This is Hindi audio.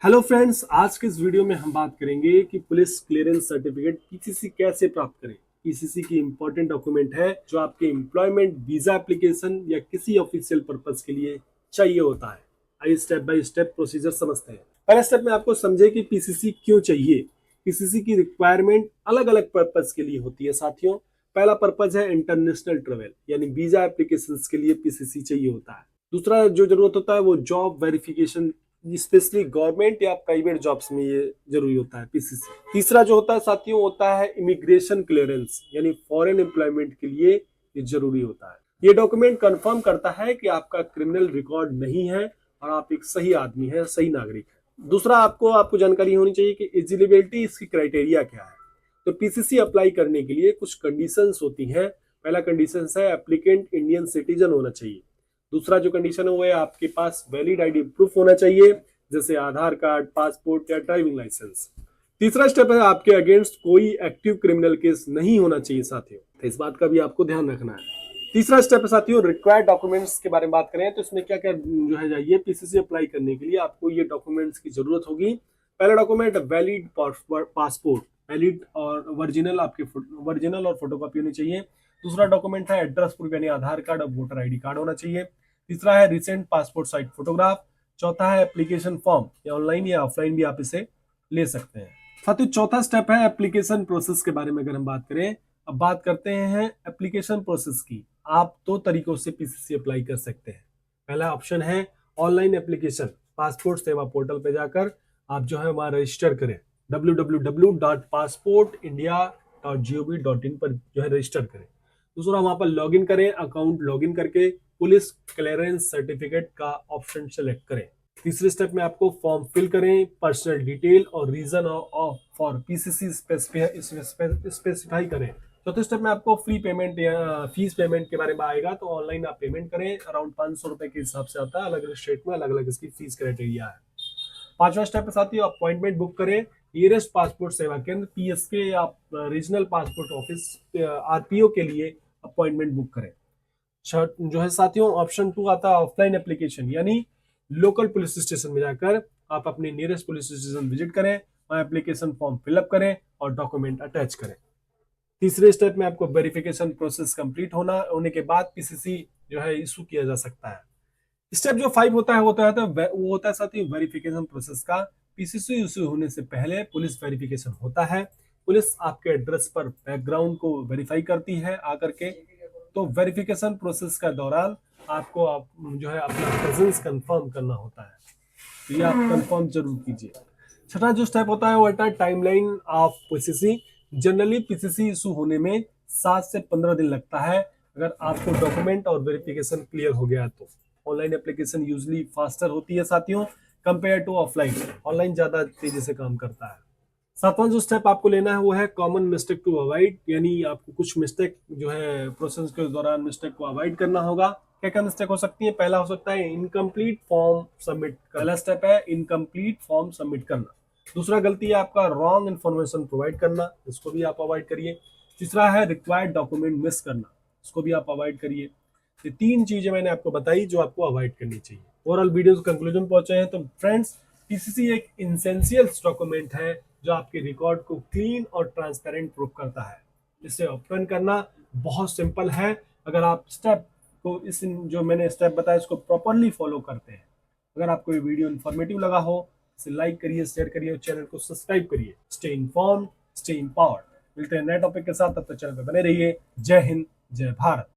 हेलो फ्रेंड्स, आज के इस वीडियो में हम बात करेंगे कि पुलिस क्लियरेंस सर्टिफिकेट पीसीसी कैसे प्राप्त करें। पीसीसी की इंपॉर्टेंट डॉक्यूमेंट है जो आपके एम्प्लॉयमेंट वीजा एप्लीकेशन या किसी ऑफिशियल पर्पस के लिए चाहिए होता है। आइए स्टेप बाय स्टेप प्रोसीजर समझते हैं। पहले स्टेप में आपको समझे कि पीसीसी क्यों चाहिए। पीसीसी की रिक्वायरमेंट अलग अलग पर्पज के लिए होती है साथियों। पहला पर्पज है इंटरनेशनल ट्रेवल, यानी वीजा एप्लीकेशन के लिए पीसीसी चाहिए होता है। दूसरा जो जरूरत होता है वो जॉब वेरिफिकेशन, स्पेशली गवर्नमेंट या प्राइवेट जॉब्स में ये जरूरी होता है पीसीसी। तीसरा जो होता है साथियों होता है इमिग्रेशन क्लियरेंस, यानी फॉरेन एम्प्लॉयमेंट के लिए ये जरूरी होता है। ये डॉक्यूमेंट कंफर्म करता है कि आपका क्रिमिनल रिकॉर्ड नहीं है और आप एक सही आदमी है, सही नागरिक है। दूसरा आपको जानकारी होनी चाहिए कि एलिजिबिलिटी, इसकी क्राइटेरिया क्या है। तो पीसीसी अप्लाई करने के लिए कुछ कंडीशंस होती हैं। पहला कंडीशन है एप्लीकेंट इंडियन सिटीजन होना चाहिए। दूसरा जो कंडीशन है वो है आपके पास वैलिड आईडी प्रूफ होना चाहिए, जैसे आधार कार्ड, पासपोर्ट या ड्राइविंग लाइसेंस। तीसरा स्टेप है आपके अगेंस्ट कोई एक्टिव क्रिमिनल केस नहीं होना चाहिए साथियों, तो इस बात का भी आपको ध्यान रखना है। तीसरा स्टेप है साथियों रिक्वायर्ड डॉक्यूमेंट्स के बारे में बात करें तो इसमें क्या क्या जो है जाइए पीसीसी अप्लाई करने के लिए आपको ये डॉक्यूमेंट्स की जरूरत होगी। पहला डॉक्यूमेंट वैलिड पासपोर्ट, वैलिड और ओरिजिनल, आपके ओरिजिनल और फोटोकॉपी होनी चाहिए। दूसरा डॉक्यूमेंट है एड्रेस प्रूफ, यानी आधार कार्ड और वोटर आईडी कार्ड होना चाहिए। तीसरा है रिसेंट पासपोर्ट साइज फोटोग्राफ। चौथा है एप्लीकेशन फॉर्म, या ऑनलाइन या ऑफलाइन भी आप इसे ले सकते हैं। साथियों चौथा स्टेप है एप्लीकेशन प्रोसेस के बारे में अगर हम बात करें। अब बात करते हैं एप्लीकेशन प्रोसेस की। आप दो तरीकों से पीसीसी अप्लाई कर सकते हैं। पहला ऑप्शन है ऑनलाइन एप्लीकेशन, पासपोर्ट सेवा पोर्टल पे जाकर आप जो है वहां रजिस्टर करें। www.passportindia.gov.in पर जो है रजिस्टर करें। दूसरा वहां पर लॉगिन करें, अकाउंट लॉगिन करके पुलिस क्लियरेंस सर्टिफिकेट का ऑप्शन सेलेक्ट करें। तीसरे स्टेप में आपको फॉर्म फिल करें, पर्सनल डिटेल और reason of for PCC specify करें। चौथे स्टेप में आपको फ्री पेमेंट या फीस पेमेंट के बारे में आएगा, तो ऑनलाइन आप पेमेंट करें। अराउंड 500 रुपए के हिसाब से आता है, अलग अलग स्टेट में अलग अलग इसकी फीस क्राइटेरिया है। पांचवा स्टेप है साथियों अपॉइंटमेंट बुक करें नियरेस्ट पासपोर्ट सेवा केंद्र, पीएसके या रीजनल पासपोर्ट ऑफिस आरपीओ के लिए अपॉइंटमेंट बुक करें। जो है साथियों ऑप्शन 2 आता है ऑफलाइन एप्लीकेशन, यानी लोकल पुलिस स्टेशन में जाकर आप अपने नियरेस्ट पुलिस स्टेशन विजिट करें, वहां एप्लीकेशन फॉर्म फिलअप करें और डॉक्यूमेंट अटैच करें। तीसरे स्टेप में आपको वेरिफिकेशन प्रोसेस कंप्लीट होने के बाद पीसीसी जो है इशू किया जा सकता है। स्टेप जो 5 होता है वो होता है साथियों वेरिफिकेशन प्रोसेस का। पीसीसी इशू होने से पहले पुलिस वेरिफिकेशन होता है। पुलिस आपके एड्रेस पर बैकग्राउंड को वेरीफाई करती है आकर के। तो वेरिफिकेशन प्रोसेस का दौरान आपको जो है अपना प्रेजेंस कंफर्म करना होता है, तो ये आप कंफर्म जरूर कीजिए। छठा जो स्टेप होता है वो होता है timeline of PCC. Generally PCC issue होने में 7 से 15 दिन लगता है, अगर आपको डॉक्यूमेंट और वेरिफिकेशन क्लियर हो गया तो। ऑनलाइन एप्लीकेशन यूजली फास्टर होती है साथियों कंपेयर टू ऑफलाइन। ऑनलाइन ज्यादा तेजी से काम करता है। सातवां जो स्टेप आपको लेना है वो है कॉमन मिस्टेक टू अवॉइड, यानी आपको कुछ मिस्टेक जो है प्रोसेस के दौरान मिस्टेक को अवॉइड करना होगा। क्या क्या मिस्टेक हो सकती है? पहला हो सकता है इनकम्प्लीट फॉर्म सबमिट। पहला स्टेप है इनकम्प्लीट फॉर्म सबमिट करना। दूसरा गलती है आपका रॉन्ग इन्फॉर्मेशन प्रोवाइड करना, इसको भी आप अवॉइड करिए। तीसरा है रिक्वायर्ड डॉक्यूमेंट मिस करना, इसको भी आप अवॉइड करिए। ये 3 चीजें मैंने आपको बताई जो आपको अवॉइड करनी चाहिए। ओवरऑल वीडियो कंक्लूजन पहुंचे हैं तो फ्रेंड्स, पीसीसी एक इसेंशियल डॉक्यूमेंट है जो आपके रिकॉर्ड को क्लीन और ट्रांसपेरेंट प्रूफ करता है। इसे ओपन करना बहुत सिंपल है अगर आप स्टेप को इस जो मैंने स्टेप बताया इसको प्रॉपरली फॉलो करते हैं। अगर आपको ये वीडियो इन्फॉर्मेटिव लगा हो इसे लाइक करिए, शेयर करिए और चैनल को सब्सक्राइब करिए। Stay informed, stay empowered. मिलते हैं नए टॉपिक के साथ, तब तक चैनल पर बने रहिए। जय हिंद, जय भारत।